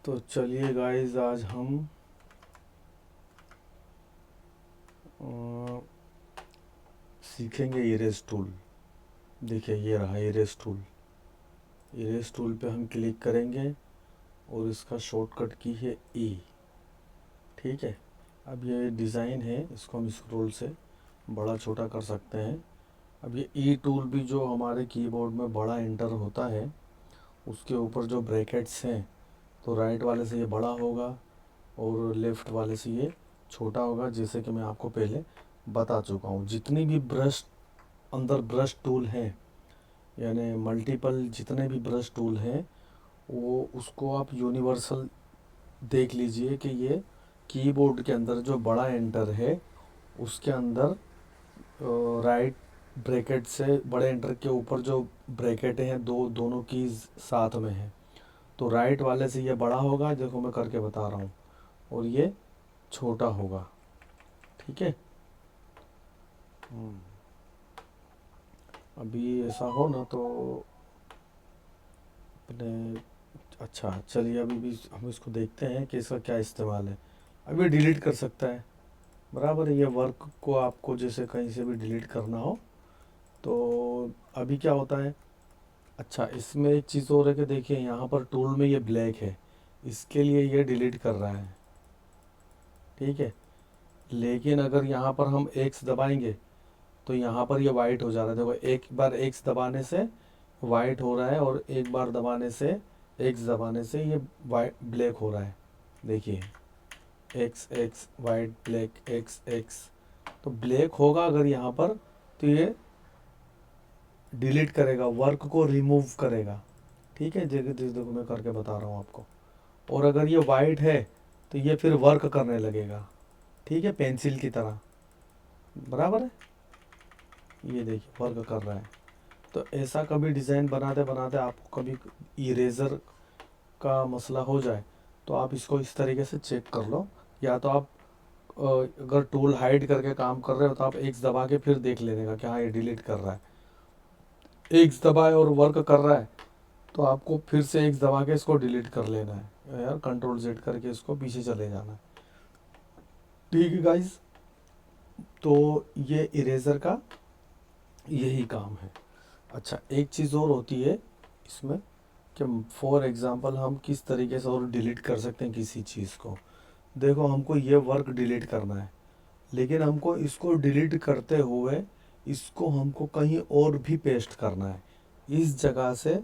तो चलिए गाइस, आज हम सीखेंगे इरेज टूल। देखिए, ये रहा इरेज टूल। इरेज टूल पे हम क्लिक करेंगे और इसका शॉर्टकट की है ई। ठीक है। अब ये डिज़ाइन है, इसको हम स्क्रॉल से बड़ा छोटा कर सकते हैं। अब ये ई टूल भी जो हमारे कीबोर्ड में बड़ा एंटर होता है, उसके ऊपर जो ब्रैकेट्स हैं, तो राइट वाले से ये बड़ा होगा और लेफ़्ट वाले से ये छोटा होगा, जैसे कि मैं आपको पहले बता चुका हूँ। जितनी भी ब्रश अंदर ब्रश टूल हैं, यानी मल्टीपल जितने भी ब्रश टूल हैं, वो उसको आप यूनिवर्सल देख लीजिए कि ये कीबोर्ड के अंदर जो बड़ा एंटर है, उसके अंदर राइट ब्रैकेट से बड़े एंटर के ऊपर जो ब्रैकेट हैं, दोनों कीज साथ में हैं, तो राइट वाले से ये बड़ा होगा, देखो मैं करके बता रहा हूँ, और ये छोटा होगा। ठीक है। अभी ऐसा हो ना तो अपने, अच्छा चलिए अभी भी हम इसको देखते हैं कि इसका क्या इस्तेमाल है। अभी डिलीट कर सकता है, बराबर है। ये वर्क को आपको जैसे कहीं से भी डिलीट करना हो तो अभी क्या होता है। अच्छा, इसमें एक चीज़ और है कि देखिए यहाँ पर टूल में ये ब्लैक है, इसके लिए ये डिलीट कर रहा है। ठीक है। लेकिन अगर यहाँ पर हम एक्स दबाएंगे तो यहाँ पर ये वाइट हो जा रहा है। देखो, एक बार एक्स दबाने से वाइट हो रहा है और एक बार दबाने से एक्स दबाने से ये वाइट ब्लैक हो रहा है। देखिए, x x white black x x, तो ब्लैक होगा अगर यहाँ पर, तो ये डिलीट करेगा, वर्क को रिमूव करेगा। ठीक है, जैसे देखो मैं करके बता रहा हूँ आपको। और अगर ये वाइट है तो ये फिर वर्क करने लगेगा। ठीक है, पेंसिल की तरह, बराबर है। ये देखिए वर्क कर रहा है। तो ऐसा कभी डिज़ाइन बनाते बनाते आपको कभी इरेज़र का मसला हो जाए तो आप इसको इस तरीके से चेक कर लो। या तो आप अगर टूल हाइड करके काम कर रहे हो तो आप एक्स दबा के फिर देख लेने का कि हाँ ये डिलीट कर रहा है। एक्स दबाए और वर्क कर रहा है तो आपको फिर से एक्स दबा के इसको डिलीट कर लेना है यार, कंट्रोल जेड करके इसको पीछे चले जाना है। ठीक है गाइस, तो ये इरेज़र का यही काम है। अच्छा, एक चीज़ और होती है इसमें कि फॉर एग्ज़ाम्पल हम किस तरीके से और डिलीट कर सकते हैं किसी चीज़ को। देखो, हमको ये वर्क डिलीट करना है, लेकिन हमको इसको डिलीट करते हुए इसको हमको कहीं और भी पेस्ट करना है। इस जगह से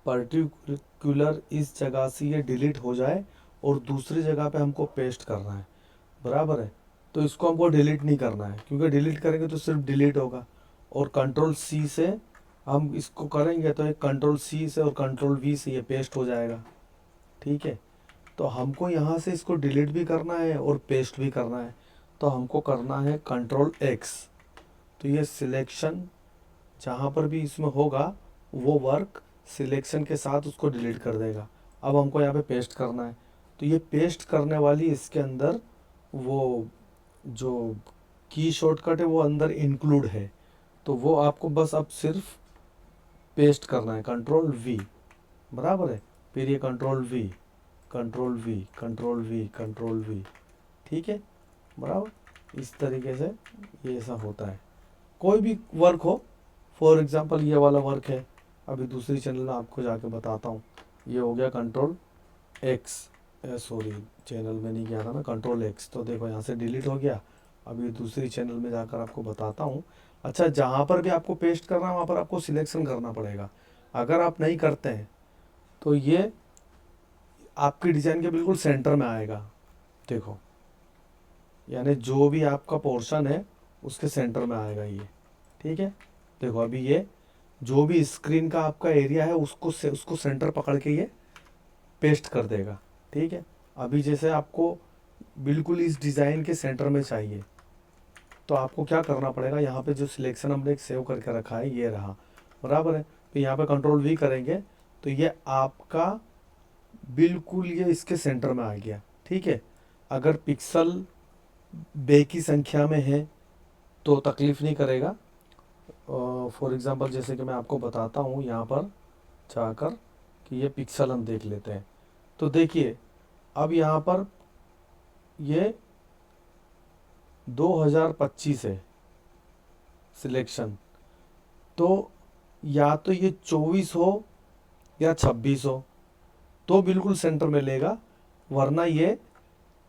पर्टिकुलर इस जगह से ये डिलीट हो जाए और दूसरी जगह पे हमको पेस्ट करना है, बराबर है। तो इसको हमको डिलीट नहीं करना है, क्योंकि डिलीट करेंगे तो सिर्फ डिलीट होगा। और कंट्रोल सी से हम इसको करेंगे तो एक कंट्रोल सी से और कंट्रोल वी से ये पेस्ट हो जाएगा। ठीक है। तो हमको यहाँ से इसको डिलीट भी करना है और पेस्ट भी करना है, तो हमको करना है कंट्रोल एक्स। तो ये सिलेक्शन जहाँ पर भी इसमें होगा वो वर्क सिलेक्शन के साथ उसको डिलीट कर देगा। अब हमको यहाँ पे पेस्ट करना है, तो ये पेस्ट करने वाली इसके अंदर वो जो की शॉर्टकट है वो अंदर इंक्लूड है। तो वो आपको बस अब सिर्फ पेस्ट करना है, कंट्रोल वी, बराबर है। फिर ये control we control we control we control we. ठीक है, बराबर। इस तरीके से ये ऐसा होता है। कोई भी वर्क हो, फॉर एग्जांपल ये वाला वर्क है, अभी दूसरी चैनल में आपको जाके बताता हूँ। ये हो गया कंट्रोल एक्स, सॉरी चैनल में नहीं गया था मैं, कंट्रोल एक्स। तो देखो यहाँ से डिलीट हो गया। अभी दूसरी चैनल में जाकर आपको बताता हूँ। अच्छा, जहाँ पर भी आपको पेस्ट करना है वहाँ पर आपको सिलेक्शन करना पड़ेगा। अगर आप नहीं करते हैं तो ये आपके डिज़ाइन के बिल्कुल सेंटर में आएगा। देखो, यानी जो भी आपका पोर्शन है उसके सेंटर में आएगा ये। ठीक है। देखो, अभी ये जो भी स्क्रीन का आपका एरिया है उसको सेंटर पकड़ के ये पेस्ट कर देगा। ठीक है। अभी जैसे आपको बिल्कुल इस डिज़ाइन के सेंटर में चाहिए, तो आपको क्या करना पड़ेगा, यहाँ पे जो सिलेक्शन हमने एक सेव करके रखा है ये रहा, बराबर है। तो यहाँ पे कंट्रोल वी करेंगे तो ये आपका बिल्कुल ये इसके सेंटर में आ गया। ठीक है। अगर पिक्सल बेकी संख्या में है तो तकलीफ़ नहीं करेगा। फॉर एग्ज़ाम्पल जैसे कि मैं आपको बताता हूँ यहाँ पर जाकर कि ये पिक्सल हम देख लेते हैं। तो देखिए, अब यहाँ पर ये 2025 है सिलेक्शन, तो या तो ये 24 हो या 26 हो तो बिल्कुल सेंटर में लेगा, वरना ये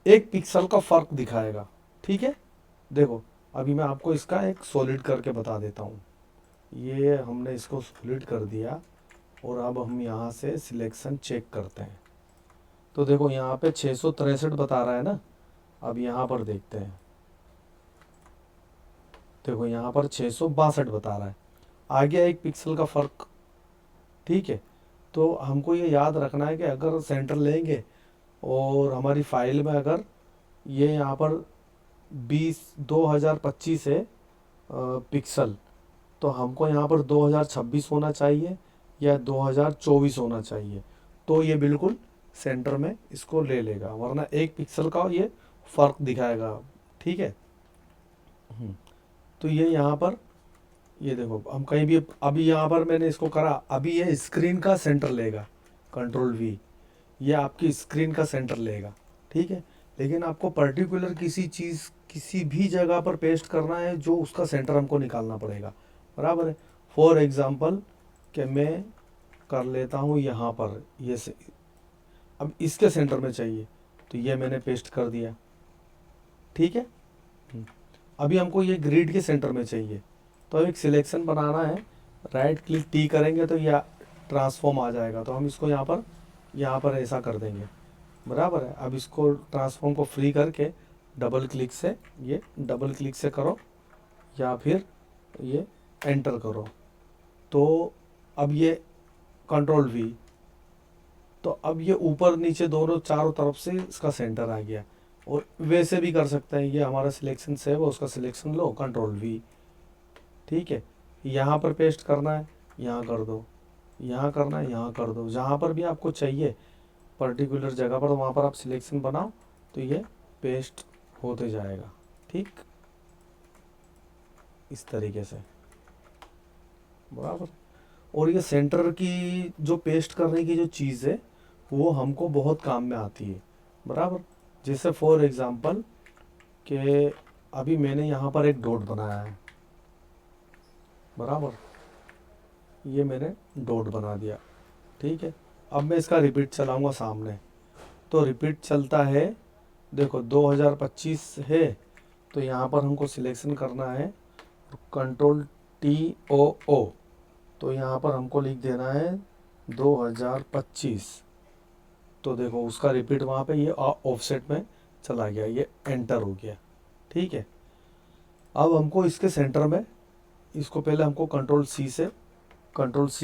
1 पिक्सल का फर्क दिखाएगा। ठीक है, देखो अभी मैं आपको इसका एक सॉलिड करके बता देता हूँ। ये हमने इसको सॉलिड कर दिया और अब हम यहाँ से सिलेक्शन चेक करते हैं। तो देखो यहाँ पे 663 बता रहा है ना। अब यहाँ पर देखते हैं, देखो यहाँ पर 662 बता रहा है, आ गया 1 पिक्सल का फर्क। ठीक है, तो हमको ये याद रखना है कि अगर सेंटर लेंगे और हमारी फाइल में अगर ये यहाँ पर 2025 है पिक्सल, तो हमको यहाँ पर 2026 होना चाहिए या 2024 होना चाहिए, तो ये बिल्कुल सेंटर में इसको ले लेगा, वरना 1 पिक्सल का ये फर्क दिखाएगा। ठीक है, तो ये यहाँ पर ये देखो हम कहीं भी, अभी यहाँ पर मैंने इसको करा, अभी ये स्क्रीन का सेंटर लेगा, Ctrl+V, ये आपकी स्क्रीन का सेंटर लेगा। ठीक है, लेकिन आपको पर्टिकुलर किसी चीज़ किसी भी जगह पर पेस्ट करना है जो उसका सेंटर हमको निकालना पड़ेगा, बराबर है। फॉर एग्ज़ाम्पल कि मैं कर लेता हूँ यहाँ पर ये से, अब इसके सेंटर में चाहिए तो ये मैंने पेस्ट कर दिया। ठीक है, अभी हमको ये ग्रिड के सेंटर में चाहिए, तो एक सिलेक्शन बनाना है, राइट क्लिक टी करेंगे तो यह ट्रांसफॉर्म आ जाएगा, तो हम इसको यहाँ पर ऐसा कर देंगे, बराबर है। अब इसको ट्रांसफॉर्म को फ्री करके डबल क्लिक से, ये डबल क्लिक से करो या फिर ये एंटर करो, तो अब ये Ctrl+V, तो अब ये ऊपर नीचे दोनों चारों तरफ से इसका सेंटर आ गया। और वैसे भी कर सकते हैं, ये हमारा सिलेक्शन सेव है, उसका सिलेक्शन लो Ctrl+V। ठीक है, यहाँ पर पेस्ट करना है यहाँ कर दो, यहाँ करना है यहाँ कर दो, जहाँ पर भी आपको चाहिए पर्टिकुलर जगह पर वहाँ पर आप सिलेक्शन बनाओ तो ये पेस्ट होते जाएगा। ठीक, इस तरीके से, बराबर। और ये सेंटर की जो पेस्ट करने की जो चीज़ है वो हमको बहुत काम में आती है, बराबर। जैसे फॉर एग्ज़ाम्पल कि अभी मैंने यहाँ पर एक डॉट बनाया है, बराबर, ये मैंने डॉट बना दिया। ठीक है, अब मैं इसका रिपीट चलाऊंगा सामने, तो रिपीट चलता है। देखो 2025 है, तो यहाँ पर हमको सिलेक्शन करना है Ctrl+TOO, तो यहाँ पर हमको लिख देना है 2025, तो देखो उसका रिपीट वहाँ पे ये ऑफसेट में चला गया, ये एंटर हो गया। ठीक है, अब हमको इसके सेंटर में, इसको पहले हमको Ctrl+C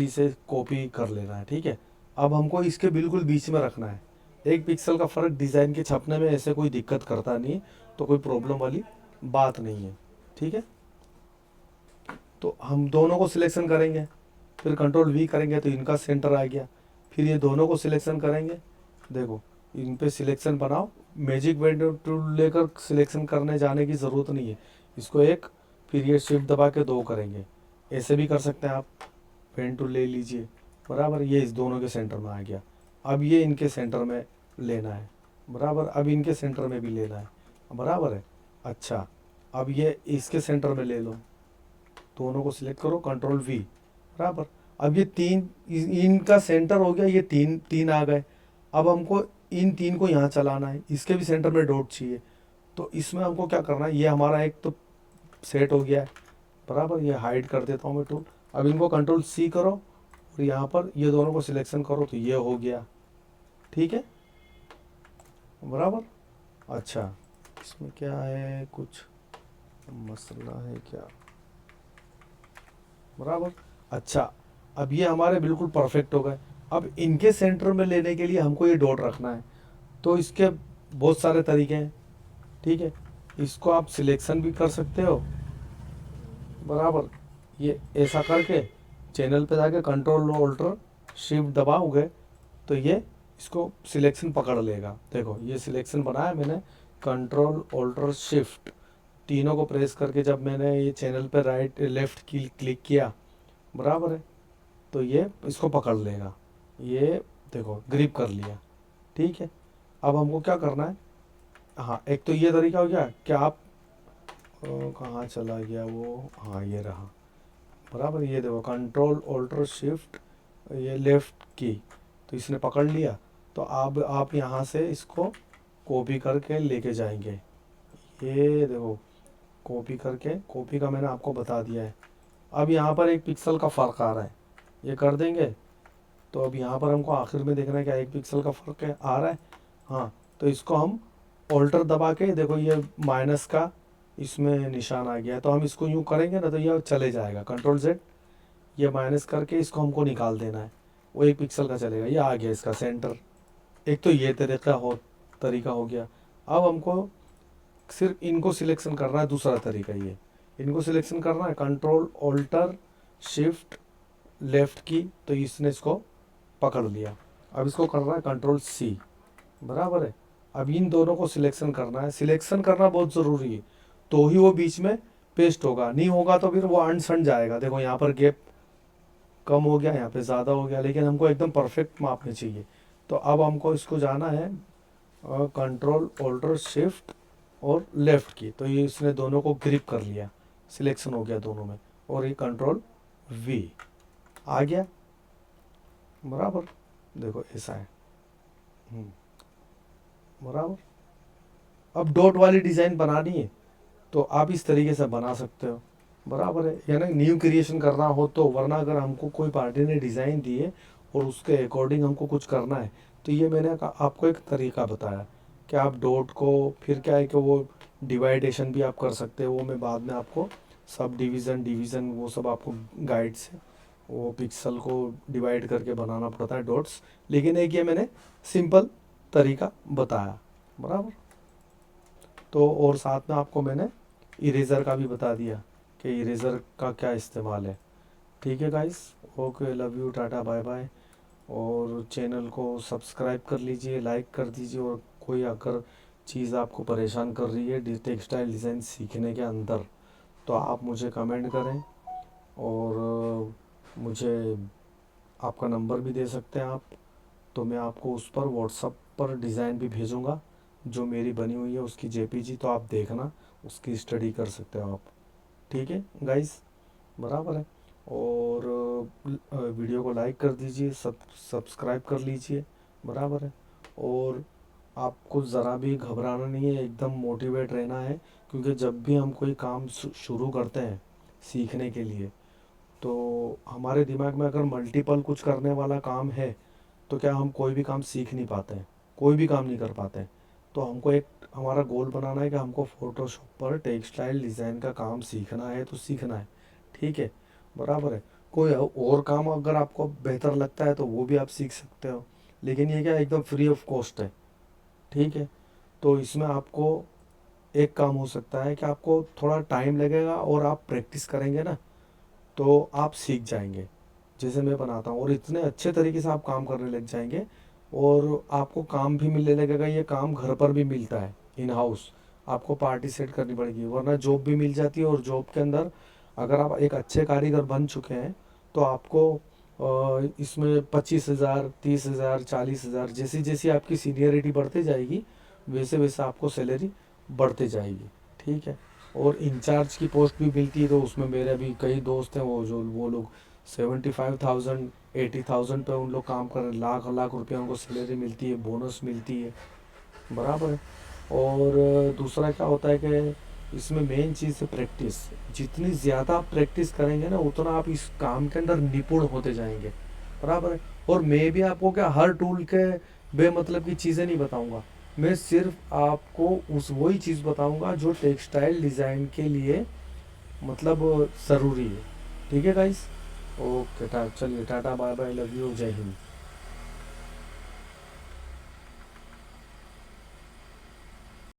से कॉपी कर लेना है। ठीक है, अब हमको इसके बिल्कुल बीच में रखना है। 1 पिक्सल का फ़र्क डिज़ाइन के छपने में ऐसे कोई दिक्कत करता नहीं है, तो कोई प्रॉब्लम वाली बात नहीं है। ठीक है, तो हम दोनों को सिलेक्शन करेंगे, फिर Ctrl+V करेंगे तो इनका सेंटर आ गया, फिर ये दोनों को सिलेक्शन करेंगे, देखो इन पे सिलेक्शन बनाओ। मैजिक विंडो टूल लेकर सिलेक्शन करने जाने की ज़रूरत नहीं है, इसको एक, फिर ये शिफ्ट दबा के 2 करेंगे, ऐसे भी कर सकते हैं आप। पेन टूल ले लीजिए, बराबर, ये इस दोनों के सेंटर में आ गया। अब ये इनके सेंटर में लेना है, बराबर, अब इनके सेंटर में भी लेना है, बराबर है। अच्छा, अब ये इसके सेंटर में ले लो, दोनों को सिलेक्ट करो Ctrl+V, बराबर। अब ये 3 इनका सेंटर हो गया, ये 3 आ गए। अब हमको इन 3 को यहाँ चलाना है, इसके भी सेंटर में डॉट चाहिए, तो इसमें हमको क्या करना है, ये हमारा एक तो सेट हो गया है, बराबर। ये हाइड कर देता हूँ मैं टूल। अब इनको Ctrl+C करो और यहाँ पर ये दोनों को सिलेक्शन करो, तो ये हो गया। ठीक है, बराबर। अच्छा, इसमें क्या है, कुछ मसला है क्या, बराबर। अच्छा, अब ये हमारे बिल्कुल परफेक्ट हो गए। अब इनके सेंटर में लेने के लिए हमको ये डॉट रखना है, तो इसके बहुत सारे तरीके हैं। ठीक है, इसको आप सिलेक्शन भी कर सकते हो, बराबर। ये ऐसा करके चैनल पे जाके Ctrl+Alt+Shift दबाओगे तो ये इसको सिलेक्शन पकड़ लेगा। देखो ये सिलेक्शन बनाया मैंने, Ctrl+Alt+Shift तीनों को प्रेस करके जब मैंने ये चैनल पे राइट लेफ़्ट की क्लिक किया, बराबर है, तो ये इसको पकड़ लेगा। ये देखो ग्रिप कर लिया। ठीक है, अब हमको क्या करना है, हाँ एक तो ये तरीका हो गया कि आप कहाँ चला गया वो, हाँ ये रहा, बराबर। ये देखो कंट्रोल ऑल्टर शिफ्ट, ये लेफ़्ट की, तो इसने पकड़ लिया। तो अब आप यहाँ से इसको कॉपी करके लेके जाएंगे। ये देखो कॉपी करके, कॉपी का मैंने आपको बता दिया है। अब यहाँ पर एक पिक्सल का फ़र्क आ रहा है, ये कर देंगे। तो अब यहाँ पर हमको आखिर में देखना है क्या एक पिक्सल का फ़र्क है आ रहा है, हाँ। तो इसको हम ऑल्टर दबा के, देखो ये माइनस का इसमें निशान आ गया है, तो हम इसको यूँ करेंगे ना तो ये चले जाएगा। कंट्रोल Z, ये माइनस करके इसको हमको निकाल देना है, वो एक पिक्सल का चलेगा। ये आ गया इसका सेंटर। एक तो ये तरीका हो गया। अब हमको सिर्फ इनको सिलेक्शन करना है, दूसरा तरीका ये, इनको सिलेक्शन करना है कंट्रोल ऑल्टर शिफ्ट लेफ़्ट की, तो इसने इसको पकड़ लिया। अब इसको करना है कंट्रोल C, बराबर है। अब इन दोनों को सिलेक्शन करना है, सिलेक्शन करना बहुत ज़रूरी है, तो ही वो बीच में पेस्ट होगा, नहीं होगा तो फिर वो अनसन जाएगा। देखो यहाँ पर गैप कम हो गया, यहाँ पे ज़्यादा हो गया, लेकिन हमको एकदम परफेक्ट माप में चाहिए। तो अब हमको इसको जाना है कंट्रोल ऑल्टर शिफ्ट और लेफ़्ट की, तो ये इसने दोनों को ग्रिप कर लिया, सिलेक्शन हो गया दोनों में, और ये कंट्रोल V आ गया, बराबर। देखो ऐसा है, बराबर। अब डॉट वाली डिज़ाइन बनानी है तो आप इस तरीके से बना सकते हो, बराबर है। यानी न्यू क्रिएशन करना हो तो, वरना अगर हमको कोई पार्टी ने डिज़ाइन दिए और उसके अकॉर्डिंग हमको कुछ करना है, तो ये मैंने आपको एक तरीका बताया कि आप डॉट को, फिर क्या है कि वो डिवाइडेशन भी आप कर सकते हो, वो मैं बाद में आपको सब डिवीज़न वो सब आपको गाइड से, वो पिक्सल को डिवाइड करके बनाना पड़ता है डॉट्स, लेकिन एक ये मैंने सिंपल तरीका बताया, बराबर। तो और साथ में आपको मैंने इरेज़र का भी बता दिया कि इरेज़र का क्या इस्तेमाल है। ठीक है guys, okay, love you, tata, bye bye. और चैनल को सब्सक्राइब कर लीजिए, लाइक कर दीजिए, और कोई अगर चीज़ आपको परेशान कर रही है टेक्सटाइल डिज़ाइन सीखने के अंदर, तो आप मुझे कमेंट करें, और मुझे आपका नंबर भी दे सकते हैं आप, तो मैं आपको उस पर व्हाट्सएप पर डिज़ाइन भी भेजूँगा जो मेरी बनी हुई है उसकी JPG, तो आप देखना, उसकी स्टडी कर सकते हो आप। ठीक है गाइस, बराबर है। और वीडियो को लाइक कर दीजिए, सब्सक्राइब कर लीजिए, बराबर है। और आपको ज़रा भी घबराना नहीं है, एकदम मोटिवेट रहना है, क्योंकि जब भी हम कोई काम शुरू करते हैं सीखने के लिए, तो हमारे दिमाग में अगर मल्टीपल कुछ करने वाला काम है तो क्या हम कोई भी काम सीख नहीं पाते हैं, कोई भी काम नहीं कर पाते हैं। तो हमको एक हमारा गोल बनाना है कि हमको फ़ोटोशॉप पर टेक्सटाइल डिज़ाइन का काम सीखना है, तो सीखना है, ठीक है, बराबर है। कोई और काम अगर आपको बेहतर लगता है तो वो भी आप सीख सकते हो, लेकिन ये क्या एकदम फ्री ऑफ कॉस्ट है, ठीक है। तो इसमें आपको एक काम हो सकता है कि आपको थोड़ा टाइम लगेगा, और आप प्रैक्टिस करेंगे ना तो आप सीख जाएंगे, जैसे मैं बनाता हूँ, और इतने अच्छे तरीके से आप काम करने लग जाएंगे, और आपको काम भी मिलने लगेगा। ये काम घर पर भी मिलता है इन हाउस, आपको पार्टी सेट करनी पड़ेगी, वरना जॉब भी मिल जाती है। और जॉब के अंदर अगर आप एक अच्छे कारीगर बन चुके हैं तो आपको इसमें 25,000, 30,000, 40,000, जैसी जैसी आपकी सीनियरिटी बढ़ती जाएगी वैसे वैसे आपको सैलरी बढ़ती जाएगी, ठीक है। और इंचार्ज की पोस्ट भी मिलती है, तो उसमें मेरे अभी कई दोस्त हैं वो लोग 75,000, 80,000 पे उन लोग काम कर रहे हैं, लाख लाख रुपया उनको सैलरी मिलती है, बोनस मिलती है, बराबर है। और दूसरा क्या होता है कि इसमें मेन चीज़ है प्रैक्टिस। जितनी ज़्यादा आप प्रैक्टिस करेंगे ना, उतना आप इस काम के अंदर निपुण होते जाएंगे, बराबर है। और मैं भी आपको क्या हर टूल के बेमतलब की चीज़ें नहीं बताऊंगा, मैं सिर्फ आपको उस वही चीज़ बताऊंगा जो टेक्सटाइल डिज़ाइन के लिए मतलब ज़रूरी है। ठीक है गाइस, ओके, चलिए tata, bye bye, love you, जय हिंद।